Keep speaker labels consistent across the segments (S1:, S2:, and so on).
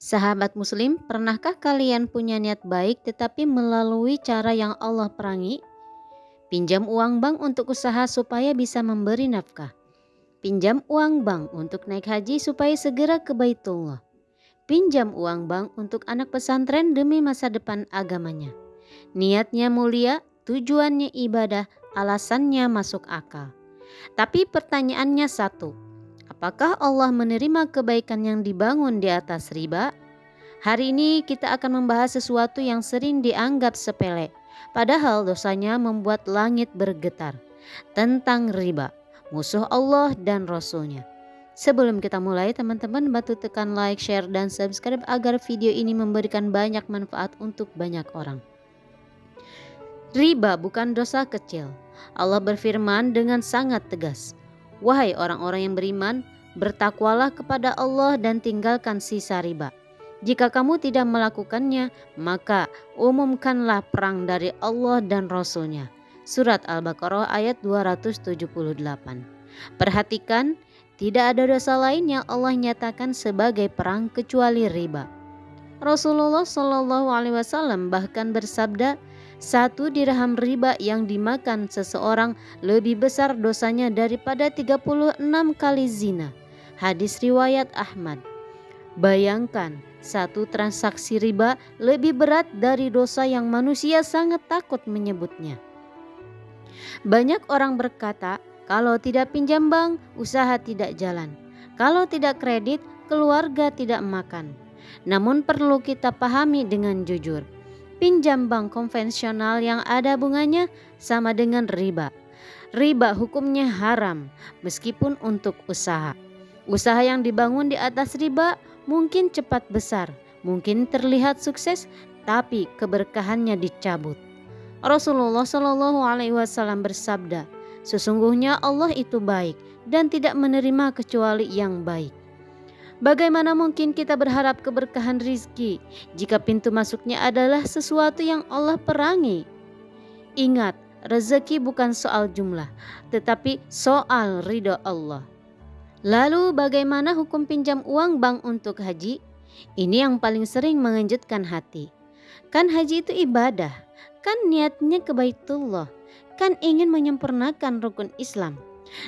S1: Sahabat muslim, pernahkah kalian punya niat baik tetapi melalui cara yang Allah perangi? Pinjam uang bank untuk usaha supaya bisa memberi nafkah. Pinjam uang bank untuk naik haji supaya segera ke Baitullah. Pinjam uang bank untuk anak pesantren demi masa depan agamanya. Niatnya mulia, tujuannya ibadah, alasannya masuk akal. Tapi pertanyaannya satu, apakah Allah menerima kebaikan yang dibangun di atas riba? Hari ini kita akan membahas sesuatu yang sering dianggap sepele, padahal dosanya membuat langit bergetar, tentang riba, musuh Allah dan Rasul-Nya. Sebelum kita mulai, teman-teman bantu tekan like, share, dan subscribe agar video ini memberikan banyak manfaat untuk banyak orang. Riba bukan dosa kecil. Allah berfirman dengan sangat tegas, "Wahai orang-orang yang beriman, bertakwalah kepada Allah dan tinggalkan sisa riba. Jika kamu tidak melakukannya, maka umumkanlah perang dari Allah dan Rasul-Nya." Surat Al-Baqarah ayat 278. Perhatikan, tidak ada dosa lain yang Allah nyatakan sebagai perang kecuali riba. Rasulullah Shallallahu Alaihi Wasallam bahkan bersabda, satu dirham riba yang dimakan seseorang lebih besar dosanya daripada 36 kali zina. Hadis riwayat Ahmad. Bayangkan, satu transaksi riba lebih berat dari dosa yang manusia sangat takut menyebutnya. Banyak orang berkata, kalau tidak pinjam bank, usaha tidak jalan. Kalau tidak kredit, keluarga tidak makan. Namun perlu kita pahami dengan jujur, pinjam bank konvensional yang ada bunganya sama dengan riba. Riba hukumnya haram meskipun untuk usaha. Usaha yang dibangun di atas riba mungkin cepat besar, mungkin terlihat sukses, tapi keberkahannya dicabut. Rasulullah Shallallahu Alaihi Wasallam bersabda, sesungguhnya Allah itu baik dan tidak menerima kecuali yang baik. Bagaimana mungkin kita berharap keberkahan rizki jika pintu masuknya adalah sesuatu yang Allah perangi? Ingat, rezeki bukan soal jumlah, tetapi soal ridho Allah. Lalu bagaimana hukum pinjam uang bank untuk haji? Ini yang paling sering mengejutkan hati. Kan haji itu ibadah, kan niatnya ke Baitullah, kan ingin menyempurnakan rukun Islam.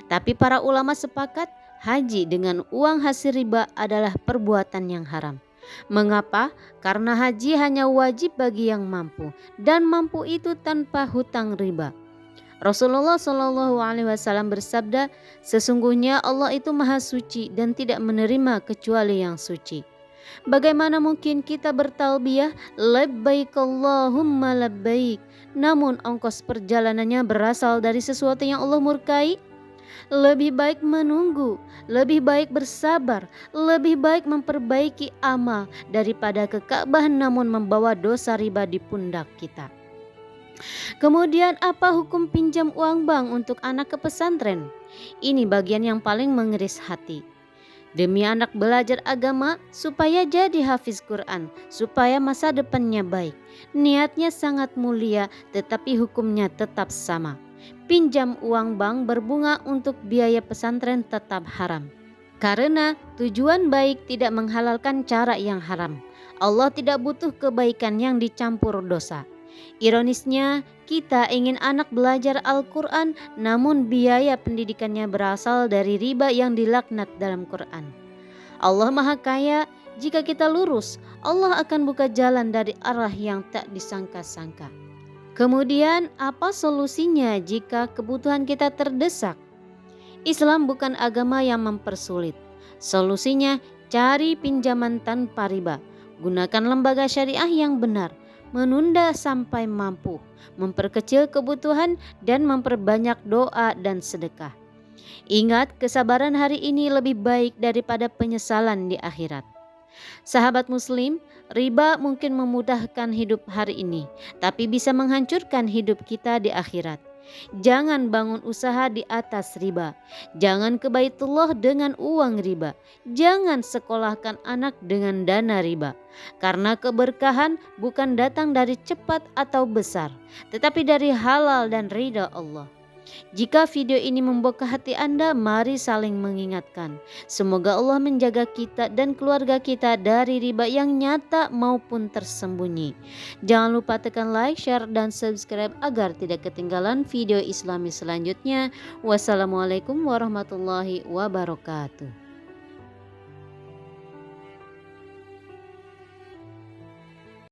S1: Tapi para ulama sepakat haji dengan uang hasil riba adalah perbuatan yang haram. Mengapa? Karena haji hanya wajib bagi yang mampu, dan mampu itu tanpa hutang riba. Rasulullah Shallallahu Alaihi Wasallam bersabda, sesungguhnya Allah itu maha suci dan tidak menerima kecuali yang suci. Bagaimana mungkin kita bertalbiyah labbaik Allahumma labbaik, namun ongkos perjalanannya berasal dari sesuatu yang Allah murkai? Lebih baik menunggu, lebih baik bersabar, lebih baik memperbaiki amal daripada ke Ka'bah namun membawa dosa riba di pundak kita. Kemudian apa hukum pinjam uang bank untuk anak ke pesantren? Ini bagian yang paling mengiris hati. Demi anak belajar agama supaya jadi hafiz Quran, supaya masa depannya baik. Niatnya sangat mulia tetapi hukumnya tetap sama. Pinjam uang bank berbunga untuk biaya pesantren tetap haram. Karena tujuan baik tidak menghalalkan cara yang haram. Allah tidak butuh kebaikan yang dicampur dosa. Ironisnya, kita ingin anak belajar Al-Quran, namun biaya pendidikannya berasal dari riba yang dilaknat dalam Quran. Allah Maha Kaya, jika kita lurus, Allah akan buka jalan dari arah yang tak disangka-sangka. Kemudian, apa solusinya jika kebutuhan kita terdesak? Islam bukan agama yang mempersulit. Solusinya, cari pinjaman tanpa riba. Gunakan lembaga syariah yang benar. Menunda sampai mampu, memperkecil kebutuhan dan memperbanyak doa dan sedekah. Ingat, kesabaran hari ini lebih baik daripada penyesalan di akhirat. Sahabat muslim, riba mungkin memudahkan hidup hari ini, tapi bisa menghancurkan hidup kita di akhirat. Jangan bangun usaha di atas riba. Jangan ke Baitullah dengan uang riba. Jangan sekolahkan anak dengan dana riba. Karena keberkahan bukan datang dari cepat atau besar, tetapi dari halal dan ridha Allah. Jika video ini membuka hati Anda, mari saling mengingatkan. Semoga Allah menjaga kita dan keluarga kita dari riba yang nyata maupun tersembunyi. Jangan lupa tekan like, share, dan subscribe agar tidak ketinggalan video Islami selanjutnya. Wassalamualaikum warahmatullahi wabarakatuh.